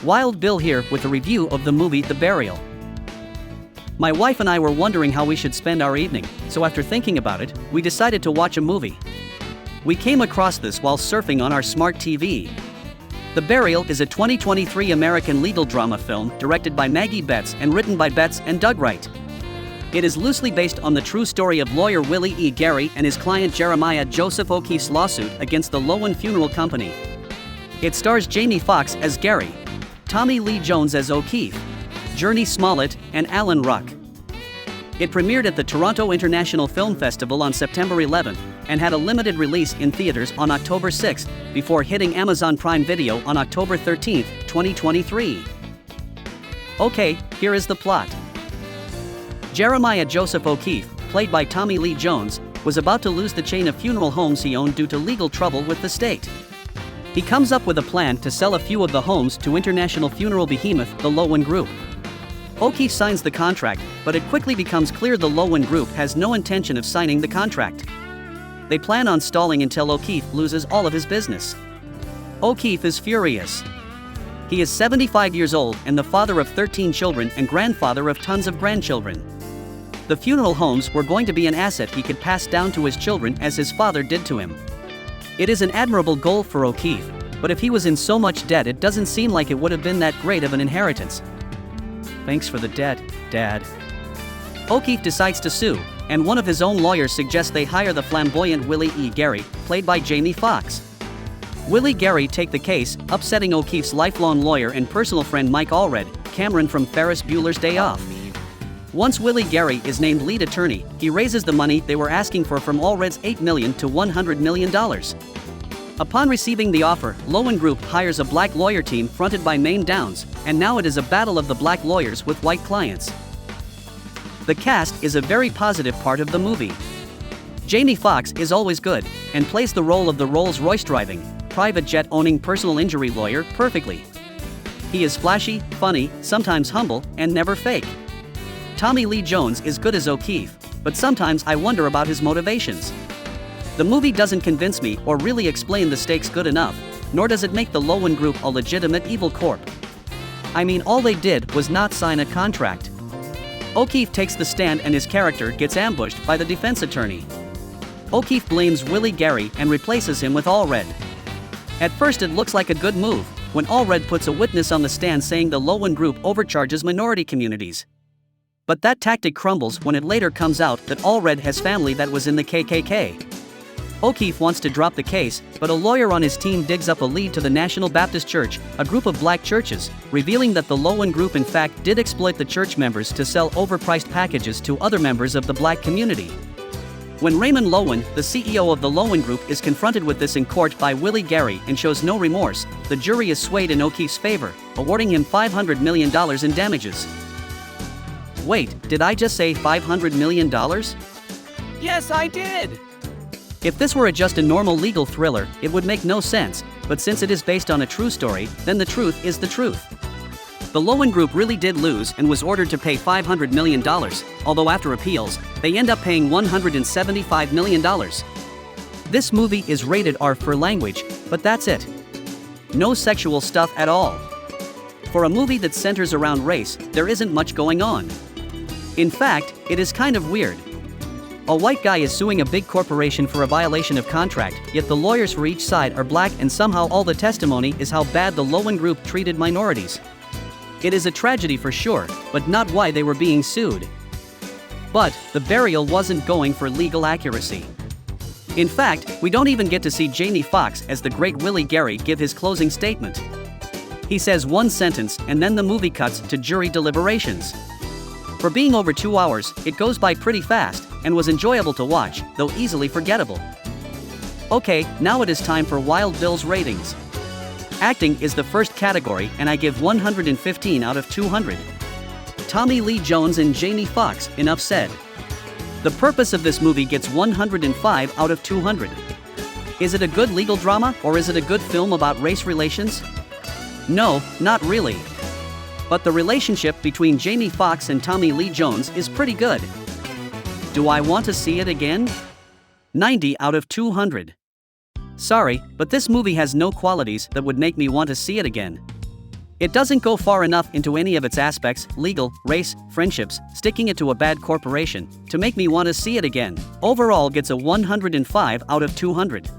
Wild Bill here with a review of the movie The Burial. My wife and I were wondering how we should spend our evening, so after thinking about it, we decided to watch a movie. We came across this while surfing on our smart TV. The Burial is a 2023 American legal drama film directed by Maggie Betts and written by Betts and Doug Wright. It is loosely based on the true story of lawyer Willie E. Gary and his client Jeremiah Joseph O'Keefe's lawsuit against the Loewen Funeral Company. It stars Jamie Foxx as Gary, Tommy Lee Jones as O'Keefe, Jurnee Smollett, and Alan Ruck. It premiered at the Toronto International Film Festival on September 11th and had a limited release in theaters on October 6th before hitting Amazon Prime Video on October 13th, 2023. Okay, here is the plot. Jeremiah Joseph O'Keefe, played by Tommy Lee Jones, was about to lose the chain of funeral homes he owned due to legal trouble with the state. He comes up with a plan to sell a few of the homes to international funeral behemoth the Loewen Group. O'Keefe signs the contract, but it quickly becomes clear the Loewen Group has no intention of signing the contract. They plan on stalling until O'Keefe loses all of his business. O'Keefe is furious. He is 75 years old and the father of 13 children and grandfather of tons of grandchildren. The funeral homes were going to be an asset he could pass down to his children as his father did to him. It is an admirable goal for O'Keefe, but if he was in so much debt it doesn't seem like it would have been that great of an inheritance. Thanks for the debt, Dad. O'Keefe decides to sue, and one of his own lawyers suggests they hire the flamboyant Willie E. Gary, played by Jamie Foxx. Willie Gary take the case, upsetting O'Keefe's lifelong lawyer and personal friend Mike Allred, Cameron from Ferris Bueller's Day Off. Once Willie Gary is named lead attorney, he raises the money they were asking for from Allred's $8 million to $100 million. Upon receiving the offer, Loewen Group hires a black lawyer team fronted by Maine Downs, and now it is a battle of the black lawyers with white clients. The cast is a very positive part of the movie. Jamie Foxx is always good, and plays the role of the Rolls-Royce driving, private jet owning personal injury lawyer perfectly. He is flashy, funny, sometimes humble, and never fake. Tommy Lee Jones is good as O'Keefe, but sometimes I wonder about his motivations. The movie doesn't convince me or really explain the stakes good enough, nor does it make the Loewen Group a legitimate evil corp. I mean, all they did was not sign a contract. O'Keefe takes the stand and his character gets ambushed by the defense attorney. O'Keefe blames Willie Gary and replaces him with Allred. At first it looks like a good move, when Allred puts a witness on the stand saying the Loewen Group overcharges minority communities. But that tactic crumbles when it later comes out that Allred has family that was in the KKK. O'Keefe wants to drop the case, but a lawyer on his team digs up a lead to the National Baptist Church, a group of black churches, revealing that the Loewen Group in fact did exploit the church members to sell overpriced packages to other members of the black community. When Raymond Loewen, the CEO of the Loewen Group, is confronted with this in court by Willie Gary and shows no remorse, the jury is swayed in O'Keefe's favor, awarding him $500 million in damages. Wait, did I just say $500 million? Yes, I did! If this were just a normal legal thriller, it would make no sense, but since it is based on a true story, then the truth is the truth. The Loewen Group really did lose and was ordered to pay $500 million, although after appeals, they end up paying $175 million. This movie is rated R for language, but that's it. No sexual stuff at all. For a movie that centers around race, there isn't much going on. In fact, it is kind of weird. A white guy is suing a big corporation for a violation of contract, yet the lawyers for each side are black and somehow all the testimony is how bad the Loewen Group treated minorities. It is a tragedy for sure, but not why they were being sued. But, The Burial wasn't going for legal accuracy. In fact, we don't even get to see Jamie Foxx as the great Willie Gary give his closing statement. He says one sentence and then the movie cuts to jury deliberations. For being over 2 hours, it goes by pretty fast, and was enjoyable to watch, though easily forgettable. Okay, now it is time for Wild Bill's ratings. Acting is the first category and I give 115 out of 200. Tommy Lee Jones and Jamie Foxx, enough said. The purpose of this movie gets 105 out of 200. Is it a good legal drama or is it a good film about race relations? No, not really. But the relationship between Jamie Foxx and Tommy Lee Jones is pretty good. Do I want to see it again? 90 out of 200. Sorry, but this movie has no qualities that would make me want to see it again. It doesn't go far enough into any of its aspects, legal, race, friendships, sticking it to a bad corporation, to make me want to see it again. Overall gets a 105 out of 200.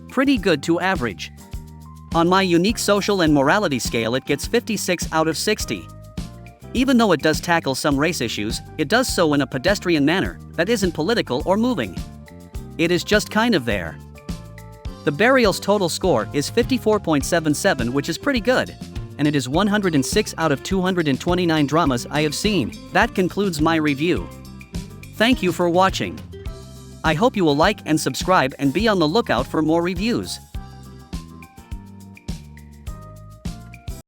Pretty good to average. On my unique social and morality scale it gets 56 out of 60. Even though it does tackle some race issues, it does so in a pedestrian manner that isn't political or moving. It is just kind of there. The Burial's total score is 54.77, which is pretty good. And it is 106 out of 229 dramas I have seen. That concludes my review. Thank you for watching. I hope you will like and subscribe and be on the lookout for more reviews.